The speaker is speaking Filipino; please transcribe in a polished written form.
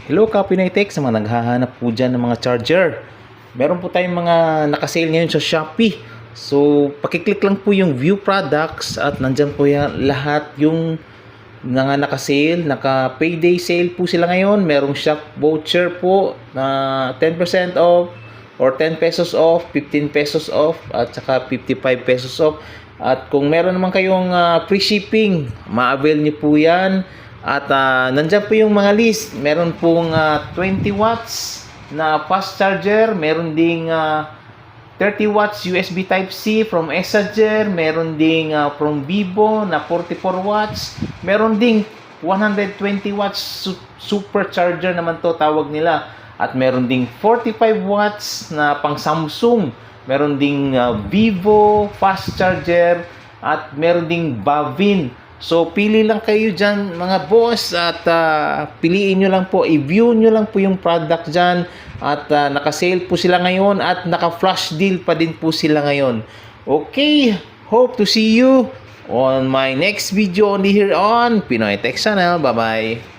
Hello ka Pinoy Tech, sa mga naghahanap po dyan ng mga charger. Meron po tayong mga nakasale ngayon sa Shopee. So, pakiclick lang po yung view products at nandyan po yan lahat yung mga nakasale, naka-payday sale po sila ngayon. Merong shop voucher po na 10% off or 10 pesos off, 15 pesos off at saka 55 pesos off. At kung meron naman kayong free shipping, ma-avail nyo po yan. At nandyan po yung mga list. Meron pong 20 watts na fast charger. Meron ding 30 watts USB Type-C from Exager. Meron ding from Vivo na 44 watts. Meron ding 120 watts supercharger naman to tawag nila. At meron ding 45 watts na pang Samsung. Meron ding Vivo fast charger. At meron ding Bavin. So, pili lang kayo dyan mga boss at piliin nyo lang po, i-view nyo lang po yung product dyan at naka-sale po sila ngayon at naka-flash deal pa din po sila ngayon. Okay, hope to see you on my next video only here on Pinoy Tech Channel. Bye-bye!